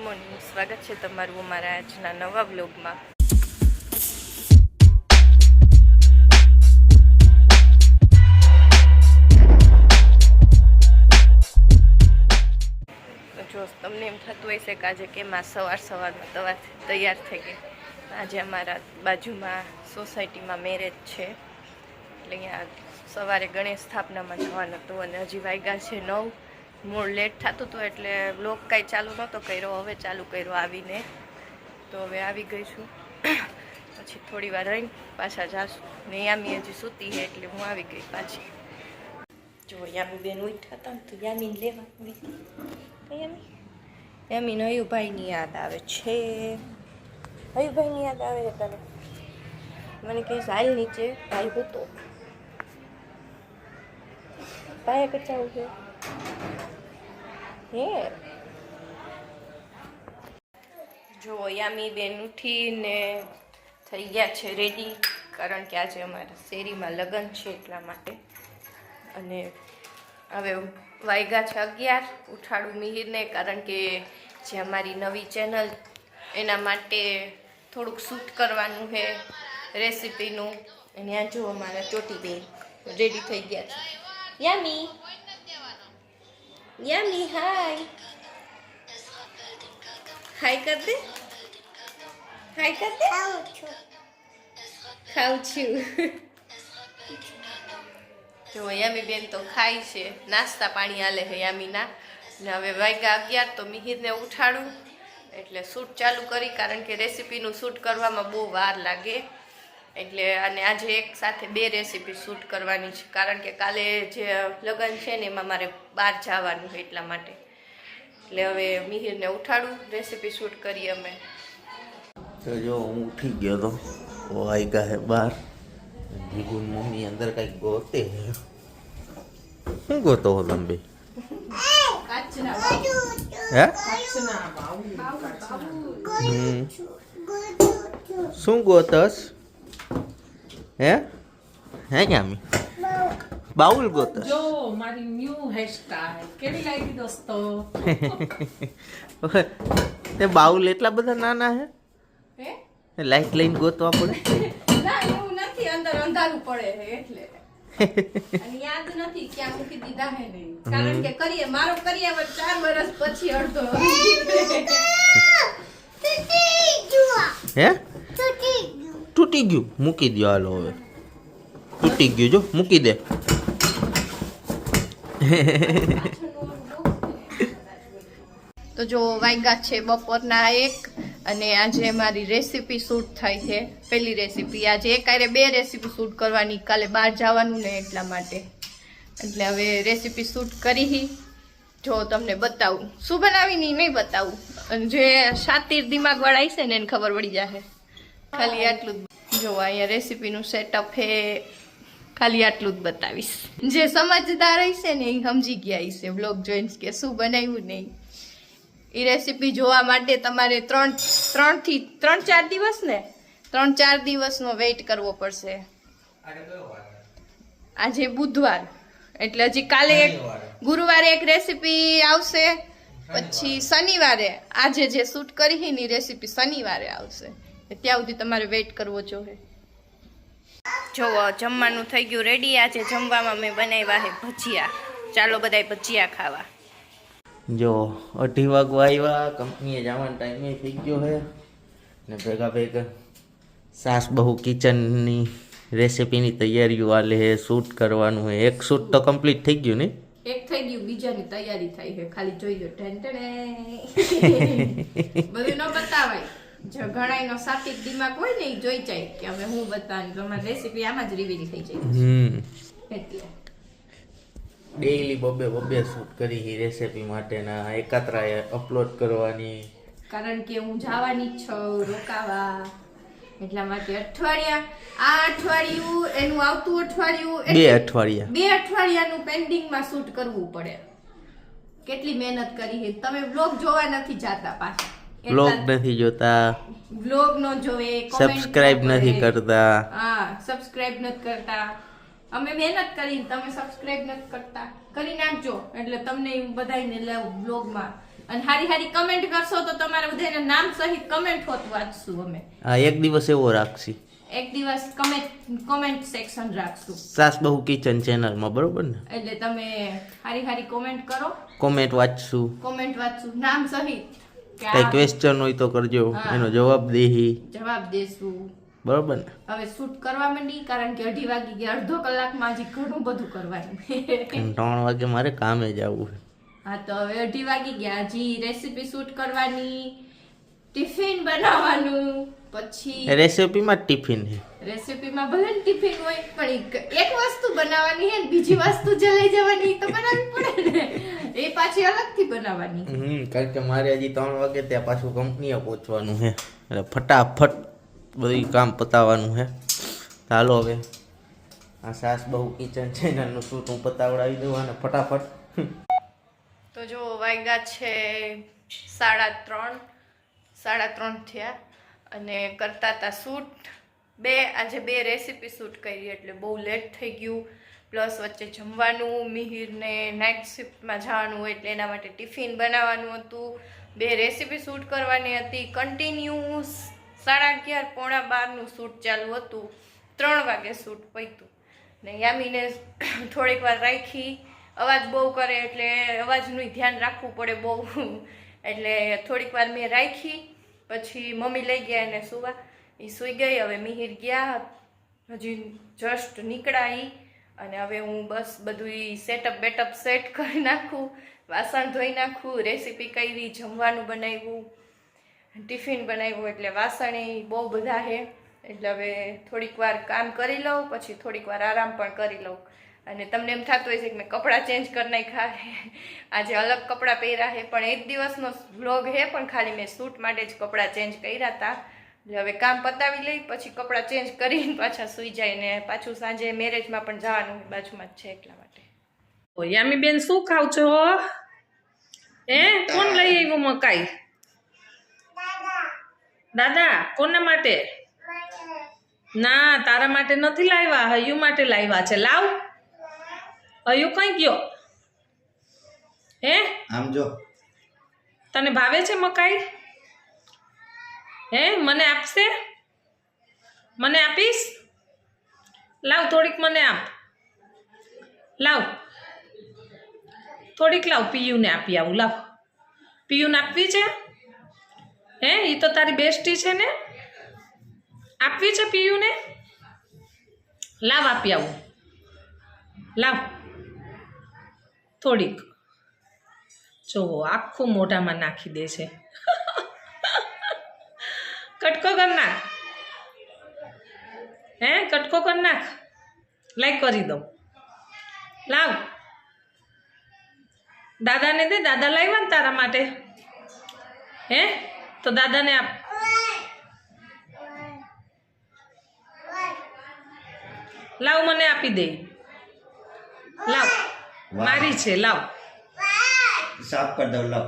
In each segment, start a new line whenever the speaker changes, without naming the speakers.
Morning, સ્વાગત છે તમારું અમારા આજના નવા બ્લોગમાં। જો તમને એમ થતું હશે કે આજે કેમ આ સવારમાં તૈયાર થઈ ગઈ, આજે અમારા બાજુમાં સોસાયટીમાં મેરેજ છે, એટલે અહીંયા સવારે ગણેશ સ્થાપનામાં જવાનું હતું અને હજી વાગ્યા છે 9। મૂળ લેટ થતું હતું એટલે બ્લોગ કાંઈ ચાલુ નહોતો કર્યો, હવે ચાલુ કર્યો આવીને, તો હવે આવી ગઈ છું। પછી થોડી વાર રહીને પાછા જાશું ને યામી હજી સૂતી છે એટલે હું આવી ગઈ પાછી। જો યામી બેન ઉઠ્યા હતા ને તો યામીને લેવા આવી ગઈ। યામીને હયુભાઈની યાદ આવે છે, હયુભાઈની યાદ આવે છે તને? મને કહે હાલ નીચે ભાઈ હતો ભાઈ કચાવું છે હે। જો યામી બેન ઉઠીને થઈ ગયા છે રેડી, કારણ કે આજે અમારા શેરીમાં લગ્ન છે એટલા માટે। અને હવે વાગ્યા છે 11, ઉઠાડું મિહિરને, કારણ કે જે અમારી નવી ચેનલ એના માટે થોડુંક શૂટ કરવાનું છે રેસીપીનું। અને આ જો અમારા ચોટી બેન રેડી થઈ ગયા છે। યામી યામી હાય હાય કર દે, હાય કર દે। ખાઉં છું। જો યામી બેન તો ખાય છે, નાસ્તા પાણી હાલે છે યામીના। ને હવે વાગ્યા 11 તો મિહિરને ઉઠાડું એટલે શૂટ ચાલુ કરી, કારણ કે રેસીપીનું શૂટ કરવામાં બહુ વાર લાગે એટલે। અને આજે એક સાથે 2 રેસીપી શૂટ કરવાની છે, કારણ કે કાલે જે લગ્ન છે ને એમાં મારે બહાર જવાનું છે એટલા માટે। એટલે હવે મિહિરને ઉઠાડું, રેસીપી શૂટ કરીએ અમે।
તો જો હું ઉઠી ગયો તો વાગ્યા છે 12। જીગુન મમ્મી અંદર કઈક ગોતે છે। શું ગોતો હો લંબી? હે શું ગોતસ હે હે ક્યામી બાઉલ ગોતસ?
જો મારી ન્યૂ હેરસ્ટાઈલ કેવી લાગી દોસ્તો?
તે બાઉલ એટલા બધા નાના હે? લાઈટ લઈને ગોતવા પડે?
ના એવું નથી, અંદર અંધારું પડે છે એટલે। અને યાદ નથી ક્યાં મૂકી દીધા હે નહીં, કારણ કે કરીએ મારો કરીએ 4 વર્ષ પછી અડધો
હે તૂટી ગયું, મૂકી દો હાલો હવે, તૂટી ગયું જો મૂકી દે।
તો જો વાગ્યા છે બપોરના 1 અને આજે મારી રેસીપી શૂટ થાય છે, પહેલી રેસીપી। આજે એકારે 2 રેસીપી શૂટ કરવાની, કાલે બહાર જવાનું ને એટલા માટે। એટલે હવે રેસીપી શૂટ કરી, જો તમને બતાવું શું બનાવીને નહીં બતાવું, અને જે શાતીર દિમાગ વાળા છે ને એને ખબર પડી જશે। ખાલી આટલું જ જો અહીંયા રેસીપીનું સેટઅપ છે, ખાલી આટલું જ બતાવીશ। જે સમજદાર હશે ને એ સમજી ગયા હશે બ્લોગ જોઈને કે શું બનાવ્યું નહીં। એ રેસીપી જોવા માટે તમારે 3-4 દિવસ ને 3-4 દિવસનો વેઇટ કરવો પડશે। આજે બુધવાર એટલે હજી કાલે ગુરુવારે એક રેસીપી આવશે, પછી શનિવારે આજે જે શૂટ કરી ની રેસીપી શનિવારે આવશે, ત્યાં સુધી તમારે વેઇટ કરવો જોઈએ। જો જમવાનું થઈ ગયું રેડી। આજે જમવામાં મેં બનાવ્યા છે ભજીયા, ચાલો બધાય ભજીયા ખાવા।
જો 2:30 વાગવા આવ્યા, કંપનીએ જવાનો ટાઈમે થઈ ગયો છે ને ભેગા ભેગા સાસ બહુ કિચનની રેસીપીની તૈયારીઓ હાલે છે, શૂટ કરવાનું છે। એક શૂટ તો કમ્પ્લીટ થઈ ગયું ને?
એક થઈ ગયું, બીજાની તૈયારી થઈ છે, ખાલી જોઈ લો। બધું ન બતાવાય, જો ઘણાયનો સાતિક દિમાગ હોય ને એ જોઈ જાય કે અમે હું બતાવું, તમારી રેસીપી આમાં જ રિવીલ થઈ જાય એટલે
ડેઈલી બબે શૂટ કરી રેસીપી માટેના, એકાત્રાએ અપલોડ કરવાની,
કારણ કે હું જવાની જ છું રોકાવા, એટલા માટે અઠવાડિયું એનું આવતું અઠવાડિયું 2 અઠવાડિયાનું પેન્ડિંગમાં શૂટ કરવું પડે। કેટલી મહેનત કરી છે, તમે બ્લોગ જોવા નથી જાતા, પાછા
બ્લોગ નથી જોતા,
બ્લોગ નો જોવે,
સબસ્ક્રાઇબ નથી કરતા,
હા સબસ્ક્રાઇબ નથી કરતા। અમે મહેનત કરી, તમે સબસ્ક્રાઇબ નથી કરતા, કરી નાખજો એટલે તમને બધાને બ્લોગમાં અને હારી હારી કમેન્ટ કરશો તો તમારા બધાના નામ સહિત કમેન્ટ હોત વાંચશું અમે.
આ એક દિવસ એવો રાખશી,
એક દિવસ કોમેન્ટ સેક્શન રાખશું
સાસ બહુ કિચન ચેનલમાં, બરોબર ને?
એટલે તમે હારી હારી કોમેન્ટ કરો,
કોમેન્ટ વાંચશું,
નામ સહિત કે
કઈ
આ
ક્વેશ્ચન હોય તો કરજો,
હા.
એનો જવાબ દેહી,
જવાબ દેશું.
બરોબર ને?
હવે શૂટ કરવા માંડી કારણ કે 2:30 વાગી ગયા, અડધો કલાકમાં હજી ઘણું બધું કરવાનું.
3 વાગે મારે કામે જવું છે.
હા તો હવે 2:30 વાગી ગયા, હજી રેસીપી શૂટ કરવાની, ટિફિન બનાવવાનું, પછી
રેસીપીમાં ટિફિન છે.
રેસીપીમાં ભલે ને ટિફિન હોય પણ એક વસ્તુ બનાવવાની છે ને બીજી વસ્તુ જે લઈ જવાની ઈ તો બનાવવી પડે ને, એ પાછી અલગથી બનાવવાની.
કારણ કે મારે હજી 3 વાગે ત્યાં પાછું કંપનીએ પહોંચવાનું છે, એટલે ફટાફટ બધું કામ પતાવવાનું છે. ચાલો હવે આ સાસ બહુ કિચન ચેનલનું શૂટ હું પતાવડાવી દઉં અને ફટાફટ.
તો જો વાગ્યા છે 3:30 થયા અને કરતા હતા શૂટ આજે બે રેસીપી શૂટ કરી એટલે બહુ લેટ થઈ ગયું. પ્લસ વચ્ચે જમવાનું, મિહિરને નાઇટ શિફ્ટમાં જવાનું હોય એટલે એના માટે ટિફિન બનાવવાનું હતું, 2 રેસીપી શૂટ કરવાની હતી. કન્ટિન્યુઅસ 11:30 પોણા 12નું શૂટ ચાલુ હતું, 3 વાગે શૂટ પત્યું ને યામીને થોડીક વાર રાખી. અવાજ બહુ કરે એટલે અવાજનું ધ્યાન રાખવું પડે બહુ, એટલે થોડીક વાર મેં રાખી. પછી મમ્મી લઈ ગયા એને સુવા, એ સૂઈ ગઈ. હવે મિહિર ગયા, હજી જસ્ટ નીકળાઈ અને હવે હું બસ બધું સેટઅપ સેટ કરી નાખું, વાસણ ધોઈ નાખું, રેસીપી કરી, જમવાનું બનાવ્યું, ટિફિન બનાવ્યું, એટલે વાસણ બહુ બધા છે. એટલે હવે થોડીક વાર કામ કરી લઉં, પછી થોડીક વાર આરામ પણ કરી લઉં. અને તમને એમ થતું હોય છે કે મેં કપડાં ચેન્જ કરી નાખ્યા, આજે અલગ કપડાં પહેર્યા છે, પણ એક દિવસનો વ્લોગ છે, પણ ખાલી મેં શૂટ માટે જ કપડાં ચેન્જ કર્યા હતા. એટલે હવે કામ પતાવી લઈ, પછી કપડાં ચેન્જ કરીને પાછા સૂઈ જાય ને પાછું સાંજે મેરેજમાં પણ જવાનું બાજુમાં જ છે એટલા માટે.
યામી બેન શું ખાવ છો? કોણ લઈ આવ્યું મકાઈ? દાદા. કોના માટે? ના, તારા માટે નથી લાવ્યા, હૈયું માટે લાવ્યા છે. લાવ. હૈયું કઈ ગયો?
આમ જો,
તને ભાવે છે મકાઈ? મને આપશે? મને આપીશ? લાવ થોડીક મને આપ. લાવ થોડીક લાવ, પિયુને આપી આવું. લાવ, પિયુને આપવી છે? એ તો તારી બેસ્ટી છે ને, આપવી છે પિયુને? લાવ આપી આવું. લાવ થોડીક. જોવો આખું મોઢામાં નાખી દે છે. કટકો કર નાખ. કટકો કર નાખ. લાઈક કરી દઉં. લાવ, દાદાને દે. દાદા લાવ્યા ને તારા માટે. તો દાદાને આપ. લાવ, મને આપી દે. લાવ, મારી છે. લાવ,
સાફ કરી દઉં. લાવ.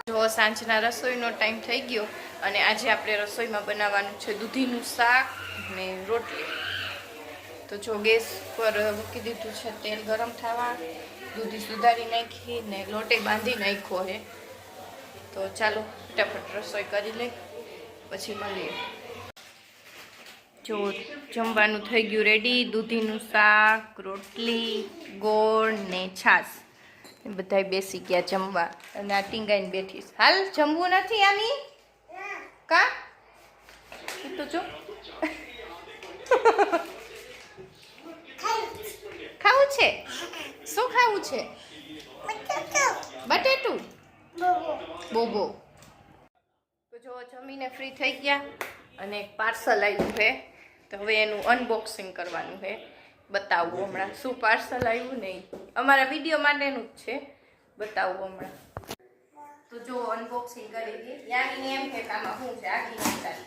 જો સાંજના રસોઈનો ટાઈમ થઈ ગયો અને આજે આપણે રસોઈમાં બનાવવાનું છે દૂધીનું શાક ને રોટલી. તો જો ગેસ પર મૂકી દીધું છે તેલ ગરમ થવા, દૂધી સુધારી નાખી ને લોટે બાંધી નાખ્યો છે. તો ચાલો ફટાફટ રસોઈ કરી લઈ, પછી મળીએ. જો જમવાનું થઈ ગયું રેડી, દૂધીનું શાક, રોટલી, ગોળ ને છાશ. બધાય બેસી ગયા જમવા અને આ ટીંગાઈને બેઠીશ. હાલ જમવું નથી આની? કા તો જો ખાવું છે. શું ખાવું છે? બટેટું બોબો. તો જો જમીને ફ્રી થઈ ગયા અને એક પાર્સલ આવ્યું છે, તો હવે એનું અનબોક્સિંગ કરવાનું છે. બતાવું હમણાં શું પાર્સલ આવ્યું નહીં, અમારા વિડીયો માટેનું જ છે. બતાવું હમણાં. તો જો અનબોક્સિંગ કરી દી. યાની એમ કે આમાં શું છે, આખી નથી.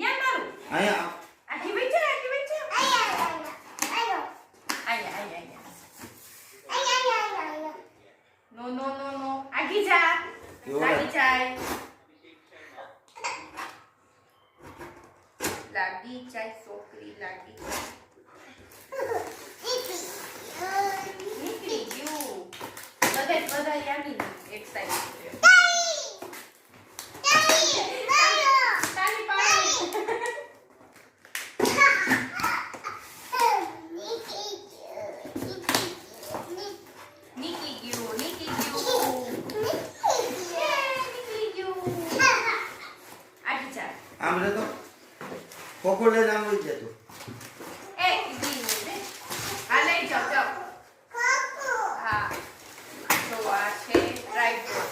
યા મારું
આયા
આખી વેચે આયા. નો નો નો નો, આગી જા, લાગી જાય, લાગી જાય છોકરી, લાગી જાય. નીકળી ગયું.
પંખો લઈને આવી જતો.
એ ઈડી આ લઈ જાઓ જાઓ. હા તો આ છે ટ્રાયપોડ.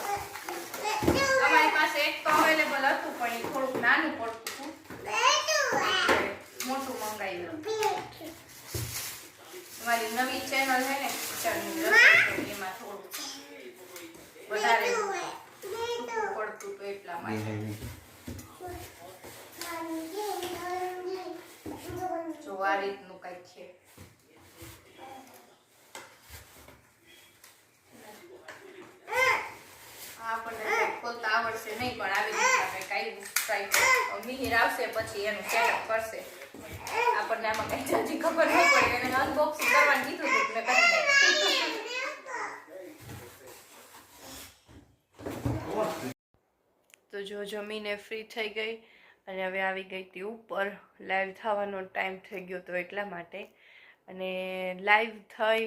અમારી પાસે એક તો અવેલેબલ હતું પણ એ થોડુંક નાનું પડતું હતું, મોટું મંગાવ્યું. અમારી નવી ચેનલ છે ને કિચનની રસોઈ, એમાં થોડું વધારે પડતું હતું એટલા માટે. જો આ રીતનું કંઈક છે. આપણને ખોલતા આવડશે નહીં પણ આવી રીતના કંઈક આવ્યું ટ્રાય. મિહિર આવશે પછી એનું સેટઅપ કરશે. આપણને આમાં કઈ જલ્દી ખબર નહીં પડે, એને અનબોક્સિંગ કરવાનું કીધું હતું મેં કરી દઈ. તો જો જમીને ફ્રી થઈ ગઈ અને હવે આવી ગઈ હતી ઉપર. લાઈવ થવાનો ટાઈમ થઈ ગયો તો એટલા માટે. અને લાઈવ થઈ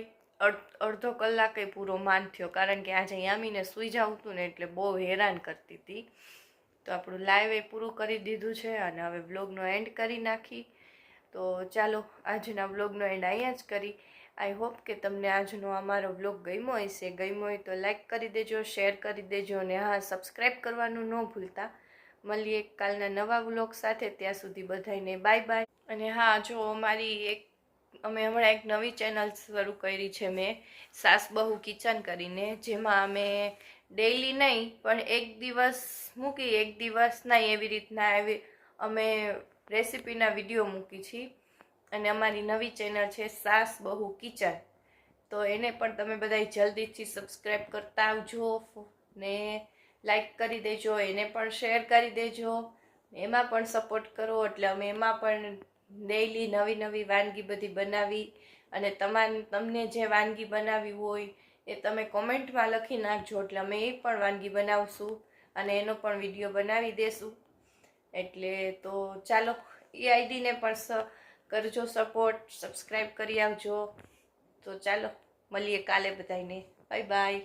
અડધો કલાકે પૂરો માન થયો, કારણ કે આજે યામીને સૂઈ જવું હતું ને એટલે બહુ હેરાન કરતી હતી. તો આપણું લાઈવ એ પૂરું કરી દીધું છે અને હવે વ્લોગનો એન્ડ કરી નાખી. તો ચાલો આજના વ્લોગનો એન્ડ અહીંયા જ કરી. આઈ હોપ કે તમને આજનો અમારો વ્લોગ ગમ્યો હશે. ગમ્યો હોય તો લાઈક કરી દેજો, શેર કરી દેજો અને હા, સબસ્ક્રાઈબ કરવાનું ન ભૂલતા. મળીએ કાલના નવા વ્લોગ સાથે. ત્યાં સુધી બધાને બાય બાય. અને હા, જો અમે હમણાં એક નવી ચેનલ શરૂ કરી છે મેં, સાસ બહુ કિચન કરીને, જેમાં અમે ડેઈલી નહીં પણ એક દિવસ મૂકી એક દિવસ નહીં એવી રીતના અમે રેસીપીના વિડીયો મૂકી છીએ. અને અમારી નવી ચેનલ છે સાસ બહુ કિચન. તો એને પણ તમે બધા જલ્દીથી સબસ્ક્રાઈબ કરતા આવજો ને લાઈક કરી દેજો, એને પણ શેર કરી દેજો, એમાં પણ સપોર્ટ કરો. એટલે અમે એમાં પણ ડેઈલી નવી નવી વાનગી બધી બનાવી અને તમને જે વાનગી બનાવવી હોય એ તમે કોમેન્ટમાં લખી નાખજો, એટલે અમે એ પણ વાનગી બનાવશું અને એનો પણ વિડીયો બનાવી દેશું. એટલે તો ચાલો એ આઈડીને પણ કરજો સપોર્ટ, સબસ્ક્રાઈબ કરી આવજો. તો ચાલો મળીએ કાલે બધાને. Bye bye.